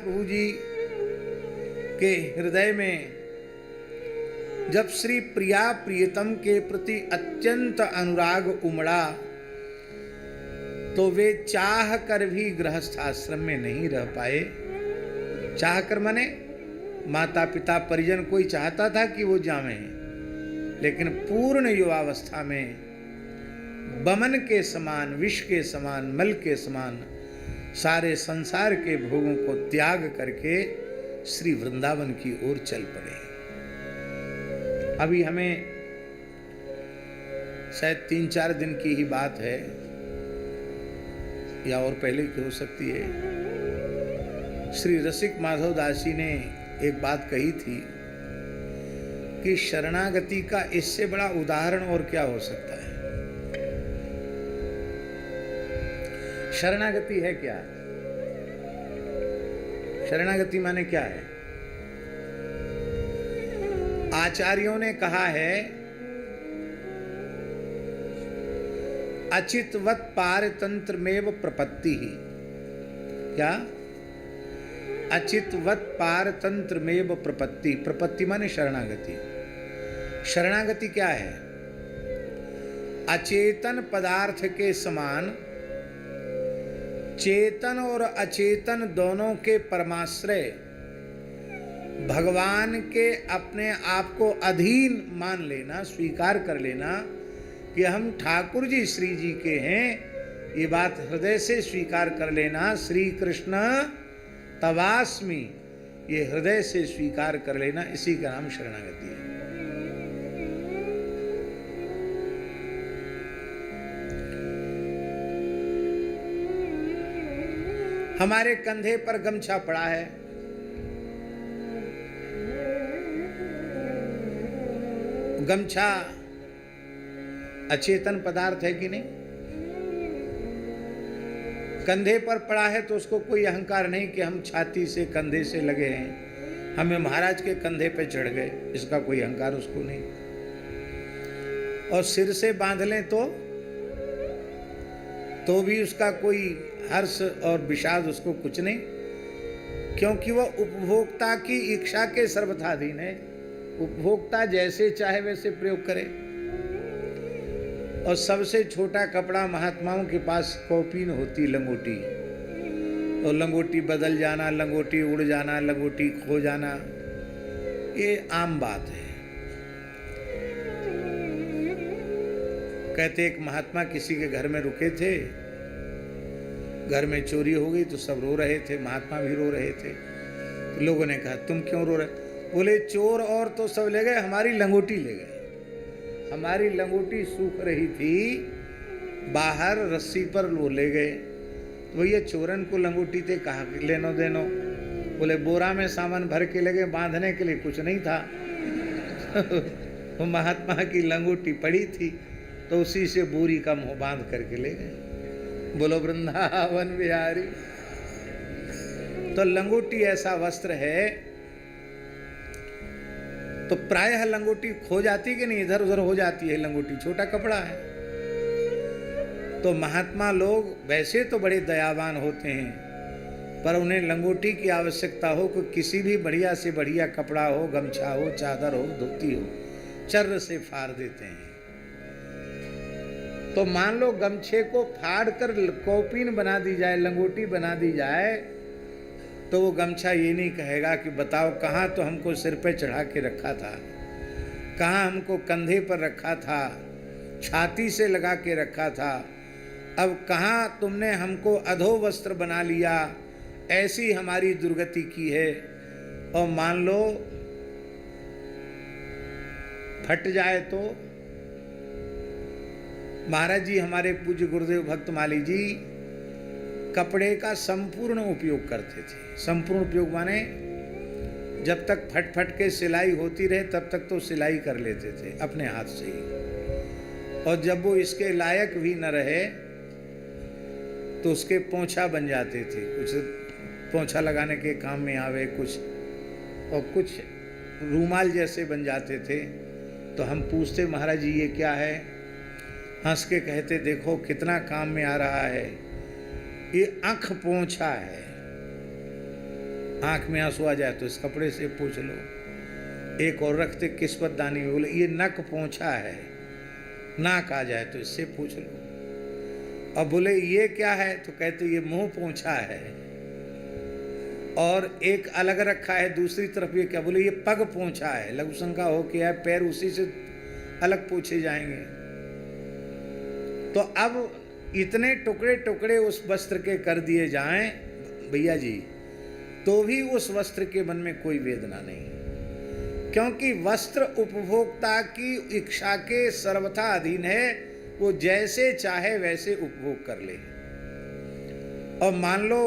महाप्रभु जी के हृदय में जब श्री प्रिया प्रियतम के प्रति अत्यंत अनुराग उमड़ा तो वे चाह कर भी गृहस्थाश्रम में नहीं रह पाए। चाह कर माने माता पिता परिजन कोई चाहता था कि वो जावें, लेकिन पूर्ण युवावस्था में बमन के समान, विष के समान, मल के समान सारे संसार के भोगों को त्याग करके श्री वृंदावन की ओर चल पड़े। अभी हमें शायद 3-4 दिन की ही बात है या और पहले की हो सकती है, श्री रसिक माधव दास जी ने एक बात कही थी कि शरणागति का इससे बड़ा उदाहरण और क्या हो सकता है। शरणागति है क्या? शरणागति माने क्या है? आचार्यों ने कहा है अचितवत पारतंत्र में प्रपत्ति ही। क्या? अचितवत पारतंत्र में प्रपत्ति। प्रपत्ति माने शरणागति। शरणागति क्या है? अचेतन पदार्थ के समान चेतन और अचेतन दोनों के परमाश्रय भगवान के अपने आप को अधीन मान लेना, स्वीकार कर लेना कि हम ठाकुर जी श्री जी के हैं, ये बात हृदय से स्वीकार कर लेना। श्री कृष्ण तवास्मि, ये हृदय से स्वीकार कर लेना, इसी का नाम शरणागति है। हमारे कंधे पर गमछा पड़ा है, गमछा अचेतन पदार्थ है कि नहीं? कंधे पर पड़ा है तो उसको कोई अहंकार नहीं कि हम छाती से कंधे से लगे हैं, हमें महाराज के कंधे पे चढ़ गए, इसका कोई अहंकार उसको नहीं। और सिर से बांध लें तो भी उसका कोई हर्ष और विषाद उसको कुछ नहीं, क्योंकि वह उपभोक्ता की इच्छा के सर्वथाधीन है। उपभोक्ता जैसे चाहे वैसे प्रयोग करे। और सबसे छोटा कपड़ा महात्माओं के पास कौपीन होती, लंगोटी। और लंगोटी बदल जाना, लंगोटी उड़ जाना, लंगोटी खो जाना, ये आम बात है। कहते एक महात्मा किसी के घर में रुके थे, घर में चोरी हो गई तो सब रो रहे थे, महात्मा भी रो रहे थे। तो लोगों ने कहा तुम क्यों रो रहे? बोले चोर और तो सब ले गए, हमारी लंगोटी ले गए। हमारी लंगोटी सूख रही थी, बाहर रस्सी पर वो ले गए। तो भैया चोरन को लंगोटी थे, कहा लेनो देनो। बोले बोरा में सामान भर के ले गए, बांधने के लिए कुछ नहीं था। तो महात्मा की लंगोटी पड़ी थी तो उसी से बोरी का मुंह बांध करके ले गए। बोलो वृंदावन बिहारी। तो लंगोटी ऐसा वस्त्र है, तो प्रायः लंगोटी खो जाती कि नहीं, इधर उधर हो जाती है लंगोटी, छोटा कपड़ा है। तो महात्मा लोग वैसे तो बड़े दयावान होते हैं, पर उन्हें लंगोटी की आवश्यकता हो, कि किसी भी बढ़िया से बढ़िया कपड़ा हो, गमछा हो, चादर हो, धोती हो, चर्र से फाड़ देते हैं। तो मान लो गमछे को फाड़ कर कौपीन बना दी जाए, लंगोटी बना दी जाए, तो वो गमछा ये नहीं कहेगा कि बताओ कहाँ तो हमको सिर पे चढ़ा के रखा था, कहाँ हमको कंधे पर रखा था, छाती से लगा के रखा था, अब कहाँ तुमने हमको अधो वस्त्र बना लिया, ऐसी हमारी दुर्गति की है। और मान लो फट जाए तो। महाराज जी हमारे पूज्य गुरुदेव भक्तमाली जी कपड़े का संपूर्ण उपयोग करते थे। संपूर्ण उपयोग माने जब तक फट फट के सिलाई होती रहे तब तक तो सिलाई कर लेते थे अपने हाथ से ही, और जब वो इसके लायक भी न रहे तो उसके पोंछा बन जाते थे, कुछ पोंछा लगाने के काम में आवे, कुछ और कुछ रूमाल जैसे बन जाते थे। तो हम पूछते महाराज जी ये क्या है? हंस के कहते देखो कितना काम में आ रहा है, ये आँख पोंछा है। आँख पोंछा माने आंख में आंसू आ जाए तो इस कपड़े से पोंछ लो। एक और रखते किस्मतदानी में, बोले ये नक पोंछा है, नाक आ जाए तो इससे पूछ लो। अब बोले ये क्या है, तो कहते ये मुंह पोंछा है। और एक अलग रखा है दूसरी तरफ, ये क्या, बोले ये पग पोंछा है, लघु शंका हो कि है पैर उसी से अलग पूछे जाएंगे। तो अब इतने टुकड़े टुकड़े उस वस्त्र के कर दिए जाएं भैया जी, तो भी उस वस्त्र के मन में कोई वेदना नहीं, क्योंकि वस्त्र उपभोक्ता की इच्छा के सर्वथा अधीन है। वो जैसे चाहे वैसे उपभोग कर ले। और मान लो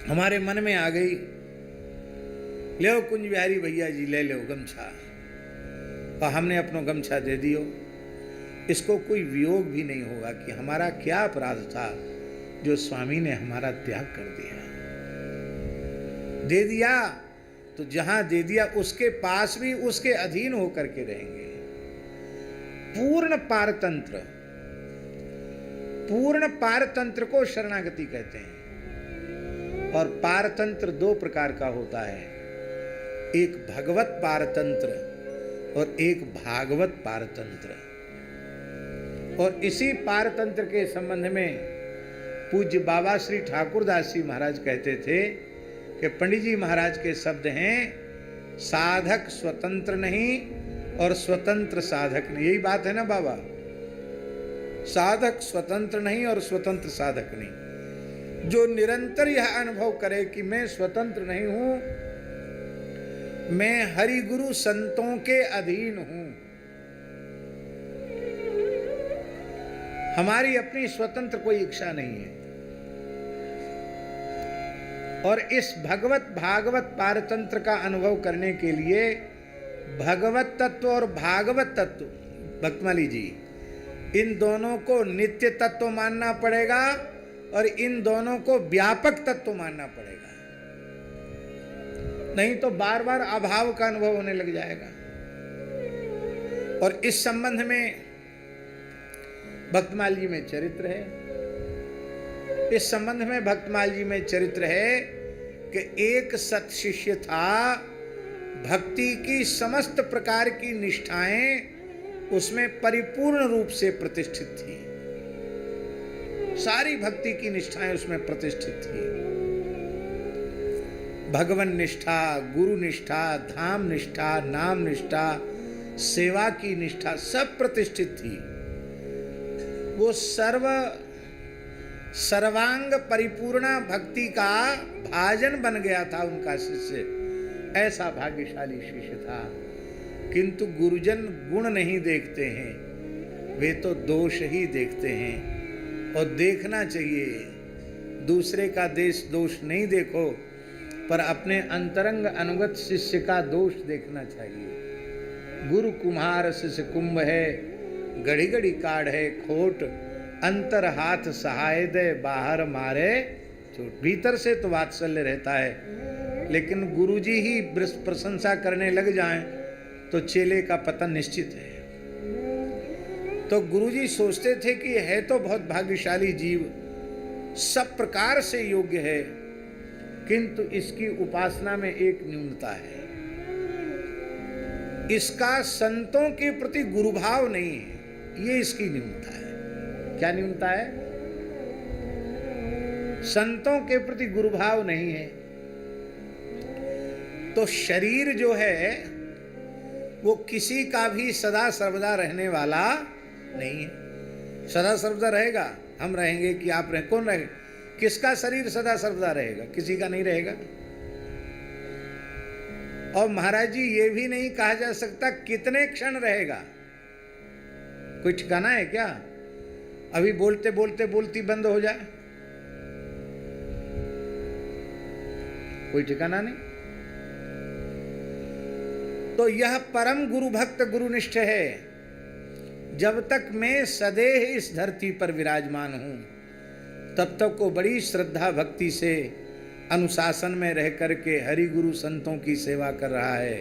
हमारे मन में आ गई, ले लो कुंज बिहारी भैया जी, ले लो गमछा, और हमने अपना गमछा दे दियो, इसको कोई वियोग भी नहीं होगा कि हमारा क्या अपराध था जो स्वामी ने हमारा त्याग कर दिया। दे दिया तो जहां दे दिया उसके पास भी उसके अधीन होकर के रहेंगे। पूर्ण पारतंत्र, पूर्ण पारतंत्र को शरणागति कहते हैं। और पारतंत्र दो प्रकार का होता है, एक भगवत पारतंत्र और एक भागवत पारतंत्र। और इसी पारतंत्र के संबंध में पूज्य बाबा श्री ठाकुरदास जी महाराज कहते थे कि पंडित जी महाराज के शब्द हैं, साधक स्वतंत्र नहीं और स्वतंत्र साधक नहीं। यही बात है ना बाबा, साधक स्वतंत्र नहीं और स्वतंत्र साधक नहीं। जो निरंतर यह अनुभव करे कि मैं स्वतंत्र नहीं हूं, मैं हरि गुरु संतों के अधीन हूं, हमारी अपनी स्वतंत्र कोई इच्छा नहीं है। और इस भगवत भागवत पारतंत्र का अनुभव करने के लिए भगवत तत्व और भागवत तत्व, भक्तमाली जी, इन दोनों को नित्य तत्व मानना पड़ेगा और इन दोनों को व्यापक तत्व मानना पड़ेगा, नहीं तो बार बार अभाव का अनुभव होने लग जाएगा। और इस संबंध में भक्तमाल जी में चरित्र है, इस संबंध में भक्तमाल जी में चरित्र है कि एक सत शिष्य था, भक्ति की समस्त प्रकार की निष्ठाएं उसमें परिपूर्ण रूप से प्रतिष्ठित थी, सारी भक्ति की निष्ठाएं उसमें प्रतिष्ठित थी। भगवान निष्ठा, गुरु निष्ठा, धाम निष्ठा, नाम निष्ठा, सेवा की निष्ठा सब प्रतिष्ठित थी। वो सर्वांग परिपूर्णा भक्ति का भाजन बन गया था उनका शिष्य, ऐसा भाग्यशाली शिष्य था। किंतु गुरुजन गुण नहीं देखते हैं, वे तो दोष ही देखते हैं। और देखना चाहिए, दूसरे का दोष नहीं देखो, पर अपने अंतरंग अनुगत शिष्य का दोष देखना चाहिए। गुरु कुम्हार शिष्य कुंभ है, घड़ी घड़ी काढ़ है खोट, अंतर हाथ सहाय दे, बाहर मारे चोट। भीतर से तो वात्सल्य रहता है, लेकिन गुरुजी ही प्रशंसा करने लग जाएं तो चेले का पतन निश्चित है। तो गुरुजी सोचते थे कि है तो बहुत भाग्यशाली जीव, सब प्रकार से योग्य है, किंतु इसकी उपासना में एक न्यूनता है, इसका संतों के प्रति गुरुभाव नहीं है, ये इसकी न्यूनता है। क्या न्यूनता है? संतों के प्रति गुरुभाव नहीं है। तो शरीर जो है वो किसी का भी सदा सर्वदा रहने वाला नहीं है। सदा सर्वदा रहेगा, हम रहेंगे कि आप रहें, कौन रहेगा? किसका शरीर सदा सर्वदा रहेगा? किसी का नहीं रहेगा। और महाराज जी ये भी नहीं कहा जा सकता कितने क्षण रहेगा, कोई ठिकाना है क्या? अभी बोलते बोलते बोलती बंद हो जाए, कोई ठिकाना नहीं। तो यह परम गुरु भक्त गुरुनिष्ठ है। जब तक मैं सदैव इस धरती पर विराजमान हूं, तब तक को बड़ी श्रद्धा भक्ति से अनुशासन में रह करके हरि गुरु संतों की सेवा कर रहा है।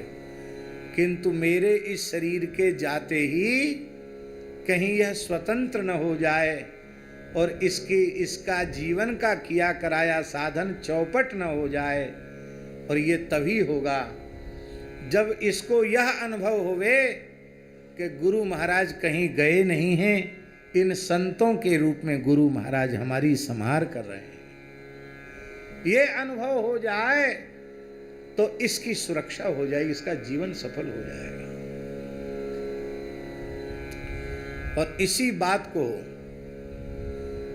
किंतु मेरे इस शरीर के जाते ही कहीं यह स्वतंत्र न हो जाए, और इसका जीवन का किया कराया साधन चौपट न हो जाए। और ये तभी होगा जब इसको यह अनुभव होवे कि गुरु महाराज कहीं गए नहीं हैं, इन संतों के रूप में गुरु महाराज हमारी संहार कर रहे हैं। ये अनुभव हो जाए तो इसकी सुरक्षा हो जाएगी, इसका जीवन सफल हो जाएगा। और इसी बात को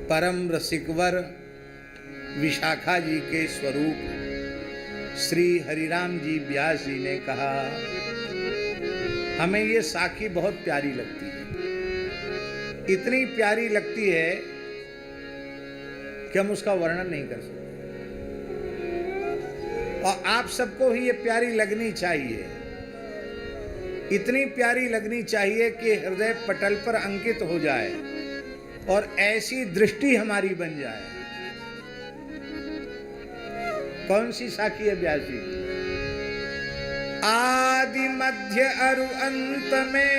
परम रसिकवर विशाखा जी के स्वरूप श्री हरिराम जी व्यास जी ने कहा। हमें ये साखी बहुत प्यारी लगती है, इतनी प्यारी लगती है कि हम उसका वर्णन नहीं कर सकते। और आप सबको ही ये प्यारी लगनी चाहिए, इतनी प्यारी लगनी चाहिए कि हृदय पटल पर अंकित हो जाए और ऐसी दृष्टि हमारी बन जाए। कौन सी साखी है व्यास जी? आदि मध्य अरु अंत में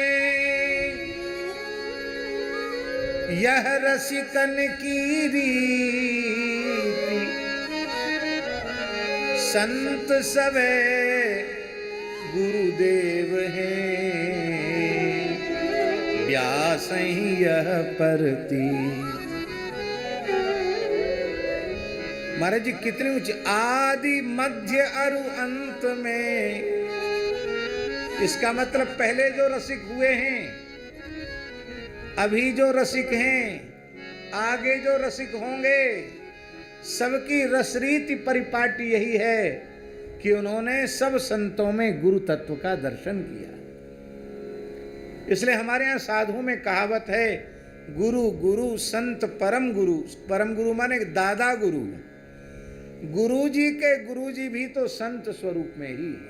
यह रसिकन की रीति, संत सवे गुरुदेव हैं, व्यास ही यह परती। महाराज जी कितनी ऊंची, आदि मध्य अरु अंत में। इसका मतलब पहले जो रसिक हुए हैं, अभी जो रसिक हैं, आगे जो रसिक होंगे, सबकी रसरीति परिपाटी यही है कि उन्होंने सब संतों में गुरु तत्व का दर्शन किया। इसलिए हमारे यहाँ साधु में कहावत है, गुरु गुरु संत परम गुरु। परम गुरु माने दादा गुरु। गुरु जी के गुरु जी भी तो संत स्वरूप में ही है।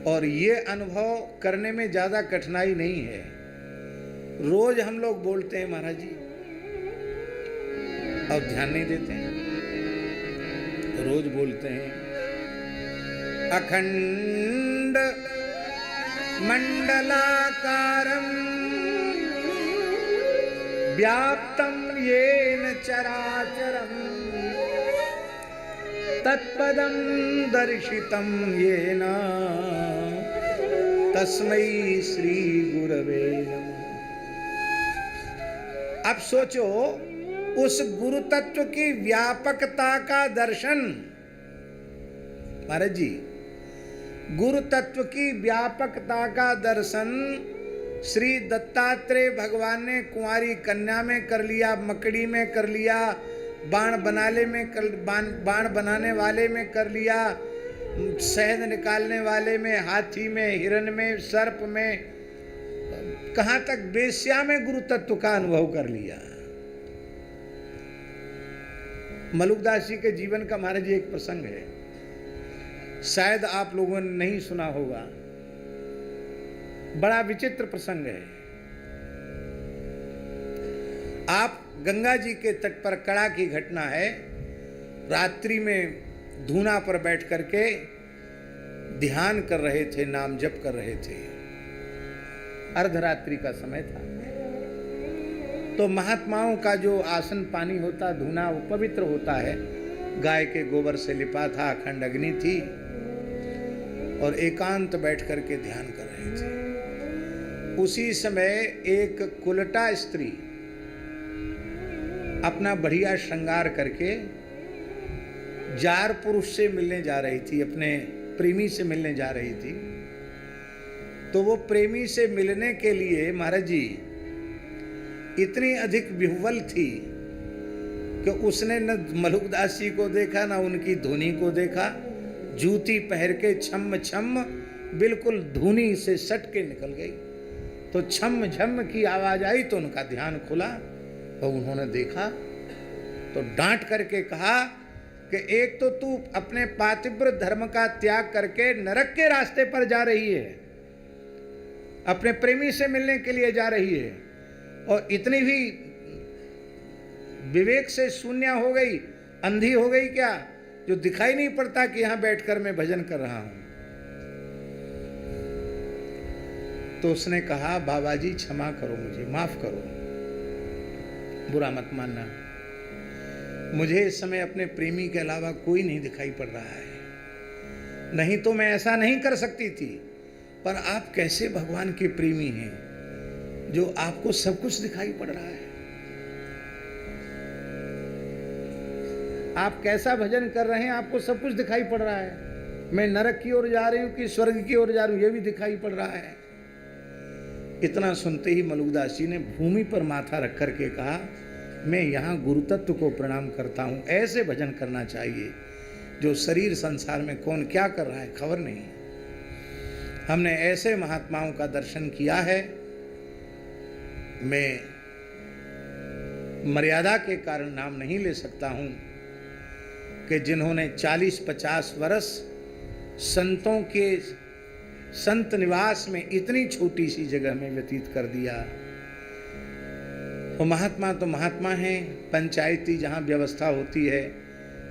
और ये अनुभव करने में ज्यादा कठिनाई नहीं है। रोज हम लोग बोलते हैं महाराज जी, और ध्यान नहीं देते हैं। रोज बोलते हैं अखंड मंडलाकारं व्याप्तं येन चराचरं तत्पदं दर्शितं येन तस्मै श्री गुरवे नमः। अब सोचो, उस गुरु तत्व की व्यापकता का दर्शन, महाराज जी गुरु तत्व की व्यापकता का दर्शन श्री दत्तात्रेय भगवान ने कुंवारी कन्या में कर लिया, मकड़ी में कर लिया, बाण बनाने वाले में कर लिया, शहद निकालने वाले में, हाथी में, हिरण में, सर्प में, कहां तक बेश्या में गुरु तत्व का अनुभव कर लिया। मलुकदास जी के जीवन का महाराज जी एक प्रसंग है, शायद आप लोगों ने नहीं सुना होगा। बड़ा विचित्र प्रसंग है। आप गंगा जी के तट पर कड़ा की घटना है, रात्रि में धूना पर बैठ करके ध्यान कर रहे थे, नाम जप कर रहे थे, अर्धरात्रि का समय था। तो महात्माओं का जो आसन पानी होता, धूना, वो पवित्र होता है, गाय के गोबर से लिपा था, अखंड अग्नि थी, और एकांत बैठ करके ध्यान कर रहे थे। उसी समय एक कुलटा स्त्री अपना बढ़िया श्रृंगार करके जार पुरुष से मिलने जा रही थी, अपने प्रेमी से मिलने जा रही थी। तो वो प्रेमी से मिलने के लिए महाराज जी इतनी अधिक विह्वल थी कि उसने न मलुकदास जी को देखा, न उनकी धुनी को देखा। जूती पहन के छम छम बिल्कुल धुनी से सट के निकल गई। तो छम छम की आवाज आई तो उनका ध्यान खुला और उन्होंने देखा तो डांट करके कहा कि एक तो तू अपने पातिव्र धर्म का त्याग करके नरक के रास्ते पर जा रही है, अपने प्रेमी से मिलने के लिए जा रही है, और इतनी भी विवेक से शून्य हो गई, अंधी हो गई क्या, जो दिखाई नहीं पड़ता कि यहां बैठकर मैं भजन कर रहा हूं। तो उसने कहा, बाबा जी क्षमा करो, मुझे माफ करो, बुरा मत मानना। मुझे इस समय अपने प्रेमी के अलावा कोई नहीं दिखाई पड़ रहा है, नहीं तो मैं ऐसा नहीं कर सकती थी। पर आप कैसे भगवान के प्रेमी हैं जो आपको सब कुछ दिखाई पड़ रहा है? आप कैसा भजन कर रहे हैं, आपको सब कुछ दिखाई पड़ रहा है। मैं नरक की ओर जा रही हूं कि स्वर्ग की ओर जा रही हूं, यह भी दिखाई पड़ रहा है। इतना सुनते ही मलुकदास जी ने भूमि पर माथा रख करके कहा, मैं यहाँ गुरु तत्व को प्रणाम करता हूँ। ऐसे भजन करना चाहिए जो शरीर संसार में कौन क्या कर रहा है खबर नहीं। हमने ऐसे महात्माओं का दर्शन किया है। मैं मर्यादा के कारण नाम नहीं ले सकता हूँ कि जिन्होंने 40-50 वर्ष संतों के संत निवास में इतनी छोटी सी जगह में व्यतीत कर दिया। वो महात्मा तो महात्मा हैं। पंचायती जहाँ व्यवस्था होती है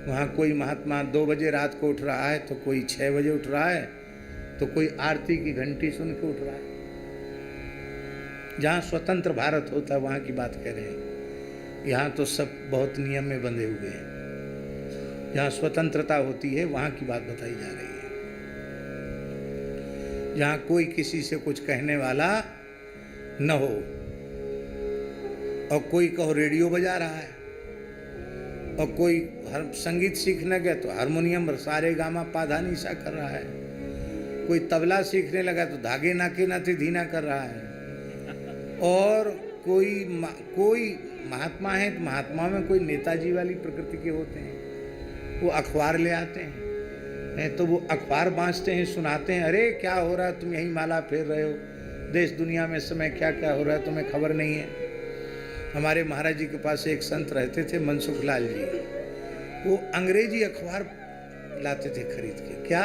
वहाँ कोई महात्मा 2 बजे रात को उठ रहा है तो कोई 6 बजे उठ रहा है तो कोई आरती की घंटी सुन के उठ रहा है। जहाँ स्वतंत्र भारत होता है वहाँ की बात कह रहे हैं। यहाँ तो सब बहुत नियम में बंधे हुए हैं। जहाँ स्वतंत्रता होती है वहाँ की बात बताई जा रही है। जहाँ कोई किसी से कुछ कहने वाला न हो, और कोई कहो रेडियो बजा रहा है, और कोई संगीत सीखने गया तो हारमोनियम सारे गामा पाधानी सा कर रहा है, कोई तबला सीखने लगा तो धागे नाके नाते धीना कर रहा है, और कोई महात्मा है तो महात्मा में कोई नेताजी वाली प्रकृति के होते हैं। वो अखबार ले आते हैं तो वो अखबार बाँचते हैं, सुनाते हैं, अरे क्या हो रहा है, तुम यही माला फेर रहे हो, देश दुनिया में इस समय क्या क्या हो रहा है तुम्हें खबर नहीं है। हमारे महाराज जी के पास एक संत रहते थे, मनसुख लाल जी। वो अंग्रेजी अखबार लाते थे खरीद के। क्या?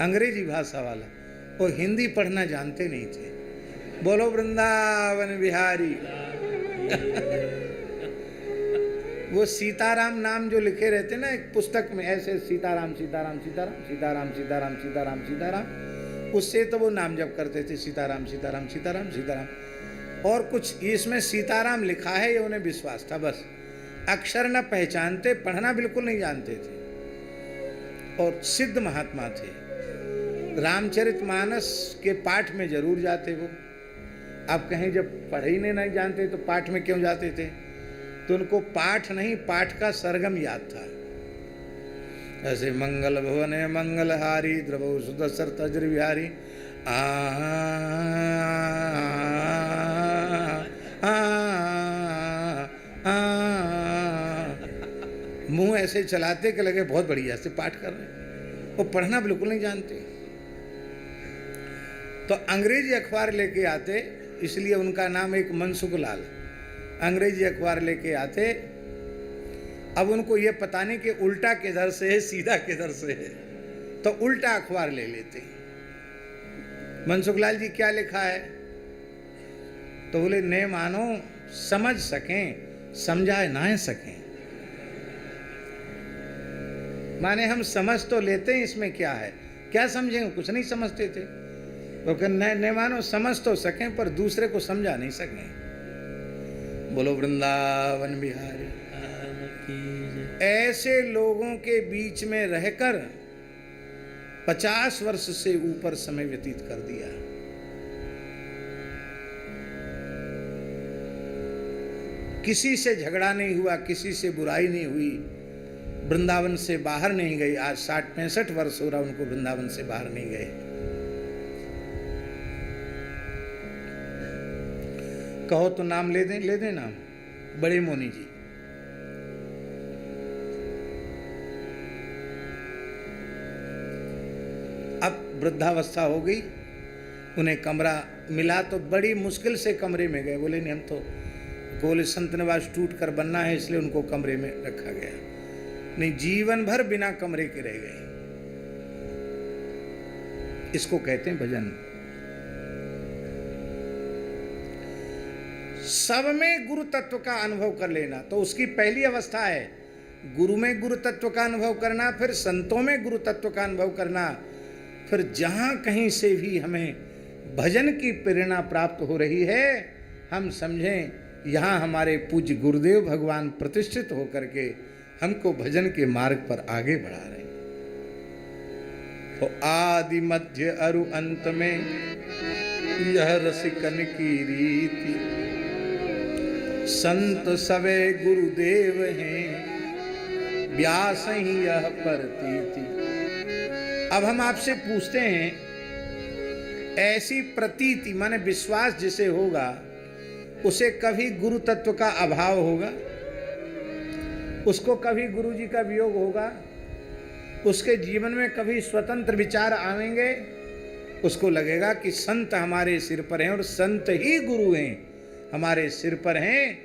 अंग्रेजी भाषा वाला। वो हिंदी पढ़ना जानते नहीं थे। बोलो वृंदावन बिहारी। वो सीताराम नाम जो लिखे रहते ना एक पुस्तक में, ऐसे सीताराम सीताराम सीताराम सीताराम सीताराम सीताराम सीताराम, उससे तो वो नाम जप करते थे, सीताराम सीताराम सीताराम सीताराम। और कुछ इसमें सीताराम लिखा है ये उन्हें विश्वास था, बस अक्षर न पहचानते, पढ़ना बिल्कुल नहीं जानते थे। और सिद्ध महात्मा थे। रामचरितमानस के पाठ में जरूर जाते वो। आप कहें जब पढ़े ही नहीं जानते तो पाठ में क्यों जाते थे? तो उनको पाठ नहीं, पाठ का सरगम याद था। ऐसे मंगल भवने मंगलहारी द्रवो सुदसर तज्र विहारी मुंह ऐसे चलाते कि लगे बहुत बढ़िया से पाठ कर रहे हैं। वो पढ़ना बिल्कुल नहीं जानते। तो अंग्रेजी अखबार लेके आते, इसलिए उनका नाम एक मनसुख लाल। अंग्रेजी अखबार लेके आते। अब उनको ये पता नहीं कि उल्टा किधर से है सीधा किधर से है, तो उल्टा अखबार ले लेते। मनसुख लाल जी क्या लिखा है? तो बोले ने मानो समझ सकें समझाए ना सकें। माने हम समझ तो लेते हैं, इसमें क्या है, क्या समझेंगे, कुछ नहीं समझते थे। तो ने मानो समझ तो सकें पर दूसरे को समझा नहीं सकें। बोलो वृंदावन बिहारी। ऐसे लोगों के बीच में रहकर 50 वर्ष से ऊपर समय व्यतीत कर दिया। किसी से झगड़ा नहीं हुआ, किसी से बुराई नहीं हुई, वृंदावन से बाहर नहीं गए। आज 60-65 वर्ष हो रहा उनको वृंदावन से बाहर नहीं गए। कहो तो नाम ले दें नाम, बड़े मोनी जी। अब वृद्धावस्था हो गई, उन्हें कमरा मिला तो बड़ी मुश्किल से कमरे में गए। बोले नहीं हम तो, बोले संत निवास टूट कर बनना है इसलिए उनको कमरे में रखा गया। नहीं, जीवन भर बिना कमरे के रह गए। इसको कहते हैं भजन। सब में गुरु तत्व का अनुभव कर लेना, तो उसकी पहली अवस्था है गुरु में गुरु तत्व का अनुभव करना, फिर संतों में गुरु तत्व का अनुभव करना, फिर जहां कहीं से भी हमें भजन की प्रेरणा प्राप्त हो रही है हम समझें यहाँ हमारे पूज्य गुरुदेव भगवान प्रतिष्ठित होकर के हमको भजन के मार्ग पर आगे बढ़ा रहे हैं। तो आदि मध्य अरु अंत में यह रसिकन की रीति, संत सवे गुरुदेव हैं व्यास ही यह प्रतीति। अब हम आपसे पूछते हैं, ऐसी प्रतीति माने विश्वास जिसे होगा उसे कभी गुरु तत्व का अभाव होगा? उसको कभी गुरु जी का वियोग होगा? उसके जीवन में कभी स्वतंत्र विचार आवेंगे? उसको लगेगा कि संत हमारे सिर पर हैं और संत ही गुरु हैं, हमारे सिर पर हैं,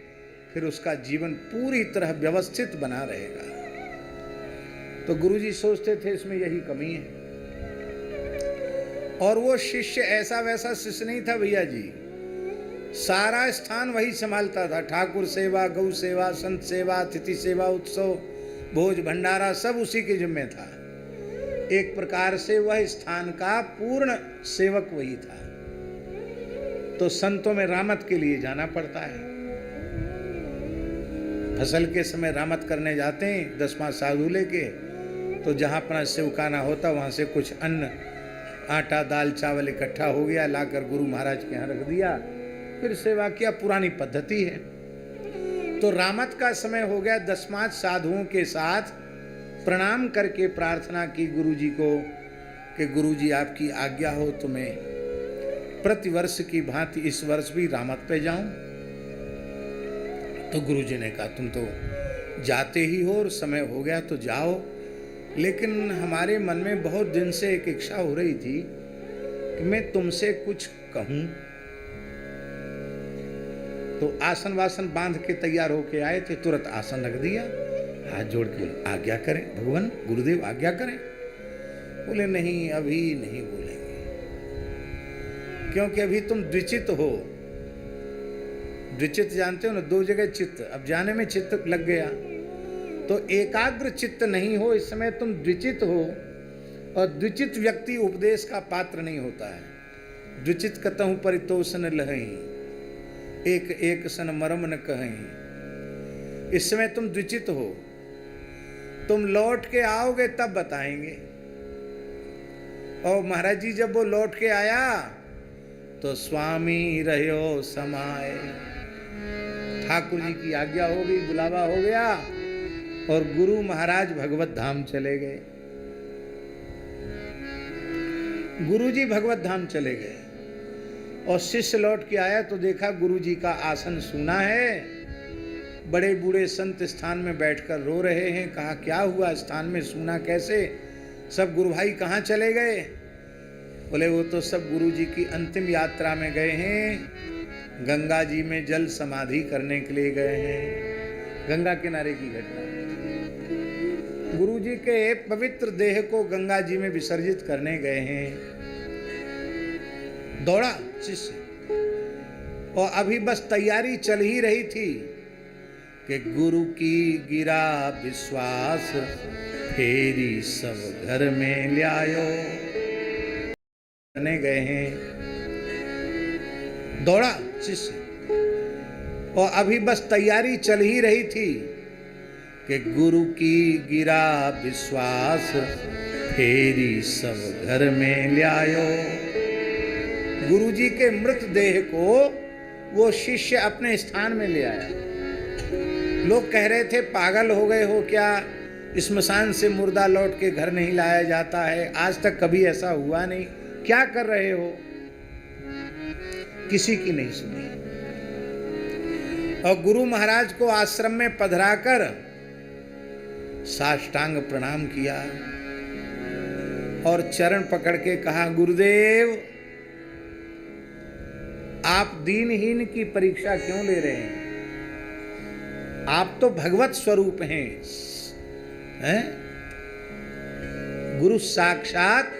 फिर उसका जीवन पूरी तरह व्यवस्थित बना रहेगा। तो गुरु जी सोचते थे इसमें यही कमी है। और वो शिष्य ऐसा वैसा शिष्य नहीं था भैया जी, सारा स्थान वही संभालता था। ठाकुर सेवा, गौ सेवा, संत सेवा, अतिथि सेवा, उत्सव, भोज भंडारा सब उसी के जिम्मे था। एक प्रकार से वह स्थान का पूर्ण सेवक वही था। तो संतों में रामत के लिए जाना पड़ता है। फसल के समय रामत करने जाते हैं 10 साधु लेके, तो जहाँ अपना सेवकाना होता वहाँ से कुछ अन्न, आटा, दाल, चावल इकट्ठा हो गया, लाकर गुरु महाराज के यहाँ रख दिया, फिर सेवा किया। पुरानी पद्धति है। तो रामत का समय हो गया, 10 साधुओं के साथ प्रणाम करके प्रार्थना की गुरु जी को कि गुरु जी आपकी आज्ञा हो तो मैं प्रतिवर्ष की भांति इस वर्ष भी रामत पे जाऊं। तो गुरु जी ने कहा तुम तो जाते ही हो और समय हो गया तो जाओ, लेकिन हमारे मन में बहुत दिन से एक इच्छा हो रही थी कि मैं तुमसे कुछ कहूं। तो आसन वासन बांध के तैयार होके आए थे, तुरंत आसन रख दिया, हाथ जोड़ के आज्ञा करें भगवान, गुरुदेव आज्ञा करें। बोले नहीं, अभी नहीं बोलेंगे, क्योंकि अभी तुम द्विचित हो। द्विचित जानते हो ना, 2 जगह चित्त। अब जाने में चित्त लग गया तो एकाग्र चित्त नहीं हो, इस समय तुम द्विचित हो। और द्विचित व्यक्ति उपदेश का पात्र नहीं होता है। द्विचित कतहु परितोष न लहई, एक एक सन मरम न कहीं। इस समय तुम द्विचित हो, तुम लौट के आओगे तब बताएंगे। और महाराज जी जब वो लौट के आया तो स्वामी रहो समाए, ठाकुर जी की आज्ञा हो गई, बुलावा हो गया और गुरु महाराज भगवत धाम चले गए। गुरु जी भगवत धाम चले गए और शिष्य लौट के आया तो देखा गुरु जी का आसन सूना है। बड़े बूढ़े संत स्थान में बैठकर रो रहे हैं। कहा क्या हुआ, स्थान में सूना कैसे? सब गुरु भाई कहाँ चले गए? बोले वो तो सब गुरु जी की अंतिम यात्रा में गए हैं, गंगा जी में जल समाधि करने के लिए गए हैं। गंगा किनारे की घटना, गुरु जी के पवित्र देह को गंगा जी में विसर्जित करने गए हैं। दौड़ा शिष्य और अभी बस तैयारी चल ही रही थी कि गुरु की गिरा विश्वास, फेरी सब घर में ले आयो। करने गए हैं, दौड़ा शिष्य और अभी बस तैयारी चल ही रही थी कि गुरु की गिरा विश्वास, फेरी सब घर में ले आयो। गुरु जी के मृत देह को वो शिष्य अपने स्थान में ले आया। लोग कह रहे थे पागल हो गए हो क्या, स्मशान से मुर्दा लौट के घर नहीं लाया जाता है, आज तक कभी ऐसा हुआ नहीं, क्या कर रहे हो? किसी की नहीं सुनी। और गुरु महाराज को आश्रम में पधराकर साष्टांग प्रणाम किया और चरण पकड़ के कहा गुरुदेव आप दीनहीन की परीक्षा क्यों ले रहे हैं? आप तो भगवत स्वरूप हैं, हैं? गुरु साक्षात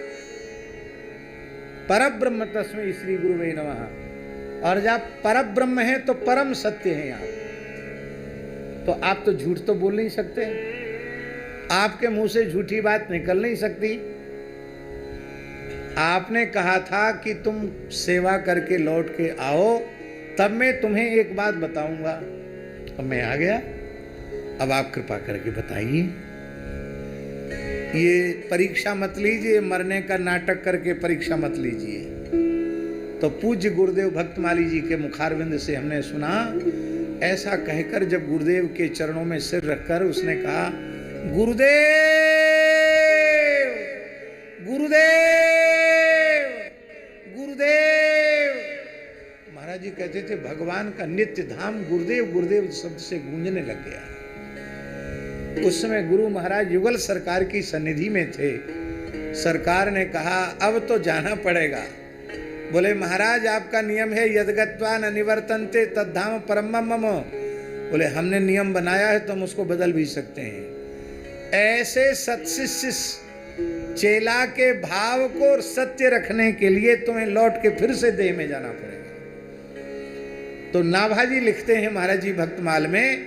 परब्रह्म तस्मै श्री गुरुवे नमः। और जब परब्रह्म है तो परम सत्य हैं आप। तो आप तो झूठ तो बोल नहीं सकते, आपके मुंह से झूठी बात निकल नहीं सकती। आपने कहा था कि तुम सेवा करके लौट के आओ तब मैं तुम्हें एक बात बताऊंगा। अब मैं आ गया, अब आप कृपा करके बताइए। ये परीक्षा मत लीजिए, मरने का नाटक करके परीक्षा मत लीजिए। तो पूज्य गुरुदेव भक्तमाली जी के मुखारविंद से हमने सुना, ऐसा कहकर जब गुरुदेव के चरणों में सिर रखकर उसने कहा, गुरुदेव गुरुदेव गुरुदेव। महाराज जी कहते थे भगवान का नित्य धाम गुरुदेव गुरुदेव शब्द से गूंजने लग गया। उस समय गुरु महाराज युगल सरकार की सन्निधि में थे। सरकार ने कहा अब तो जाना पड़ेगा। बोले महाराज आपका नियम है यदगत्वा न निवर्तन्ते तद्धाम परम मम। बोले हमने नियम बनाया है तो हम उसको बदल भी सकते हैं। ऐसे सत्शिष्य चेला के भाव को सत्य रखने के लिए तुम्हें लौट के फिर से देह में जाना पड़ेगा। तो नाभाजी लिखते हैं महाराज जी भक्तमाल में,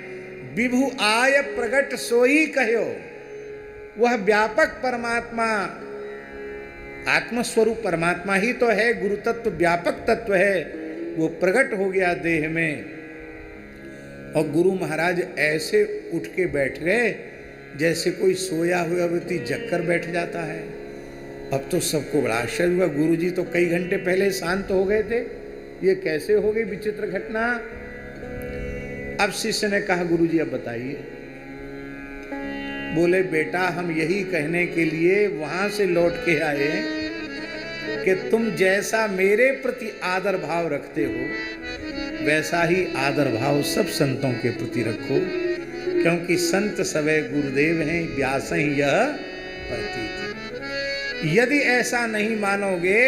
विभु आय प्रगट सोई कहो। वह व्यापक परमात्मा, आत्मस्वरूप परमात्मा ही तो है, गुरु तत्व व्यापक तत्व है, वो प्रकट हो गया देह में। और गुरु महाराज ऐसे उठ के बैठ गए जैसे कोई सोया हुआ व्यक्ति जगकर बैठ जाता है। अब तो सबको बड़ा आश्चर्य हुआ, गुरु जी तो कई घंटे पहले शांत हो गए थे, ये कैसे हो गई विचित्र घटना। अब शिष्य ने कहा गुरु जी अब बताइए। बोले बेटा हम यही कहने के लिए वहां से लौट के आए कि तुम जैसा मेरे प्रति आदर भाव रखते हो वैसा ही आदर भाव सब संतों के प्रति रखो, क्योंकि संत सवै गुरुदेव हैं, व्यास ही यह प्रतीत। यदि ऐसा नहीं मानोगे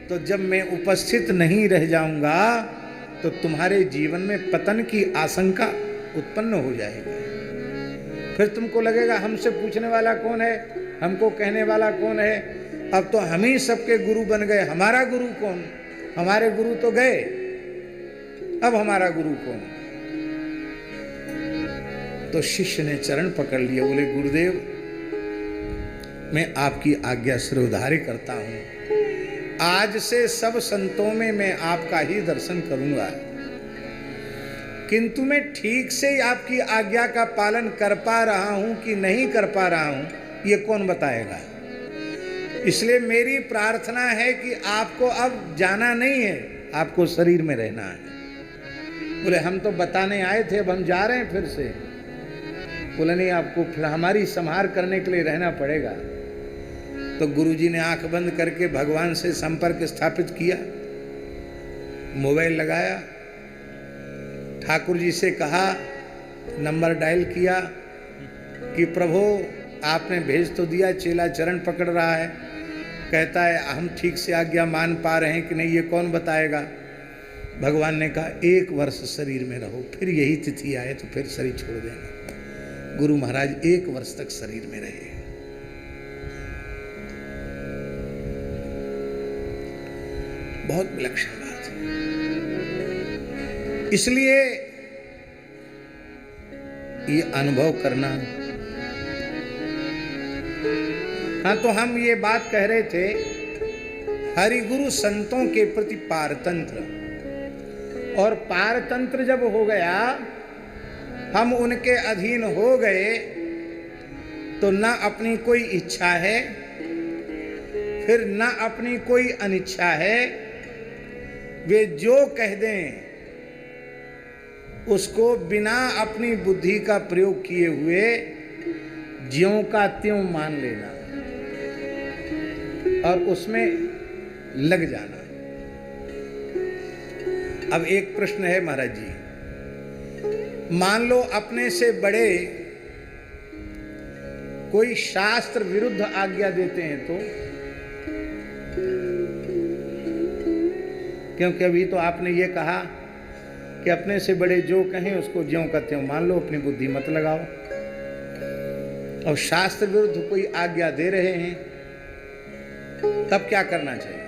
तो जब मैं उपस्थित नहीं रह जाऊंगा तो तुम्हारे जीवन में पतन की आशंका उत्पन्न हो जाएगी। फिर तुमको लगेगा हमसे पूछने वाला कौन है, हमको कहने वाला कौन है। अब तो हम ही सबके गुरु बन गए, हमारा गुरु कौन? हमारे गुरु तो गए, अब हमारा गुरु कौन? तो शिष्य ने चरण पकड़ लिया। बोले गुरुदेव मैं आपकी आज्ञा सिरोधार्य करता हूं, आज से सब संतों में मैं आपका ही दर्शन करूंगा, किंतु मैं ठीक से आपकी आज्ञा का पालन कर पा रहा हूं कि नहीं कर पा रहा हूं ये कौन बताएगा। इसलिए मेरी प्रार्थना है कि आपको अब जाना नहीं है, आपको शरीर में रहना है। बोले हम तो बताने आए थे, अब हम जा रहे हैं फिर से। बोले नहीं, आपको फिर हमारी संहार करने के लिए रहना पड़ेगा। तो गुरुजी ने आंख बंद करके भगवान से संपर्क स्थापित किया, मोबाइल लगाया, ठाकुर जी से कहा, नंबर डायल किया कि प्रभु आपने भेज तो दिया, चेला चरण पकड़ रहा है, कहता है हम ठीक से आज्ञा मान पा रहे हैं कि नहीं ये कौन बताएगा। भगवान ने कहा 1 वर्ष शरीर में रहो, फिर यही तिथि आए तो फिर शरीर छोड़ देना। गुरु महाराज 1 वर्ष तक शरीर में रहे। बहुत विलक्षण बात है। इसलिए ये अनुभव करना। हाँ, तो हम ये बात कह रहे थे, हरिगुरु संतों के प्रति पारतंत्र, और पारतंत्र जब हो गया, हम उनके अधीन हो गए, तो न अपनी कोई इच्छा है, फिर न अपनी कोई अनिच्छा है। वे जो कह दें उसको बिना अपनी बुद्धि का प्रयोग किए हुए ज्यों का त्यों मान लेना और उसमें लग जाना। अब एक प्रश्न है महाराज जी, मान लो अपने से बड़े कोई शास्त्र विरुद्ध आज्ञा देते हैं तो, क्योंकि अभी तो आपने ये कहा कि अपने से बड़े जो कहें उसको ज्यों का त्यों मान लो, अपनी बुद्धि मत लगाओ। और शास्त्र विरुद्ध कोई आज्ञा दे रहे हैं, तब क्या करना चाहिए?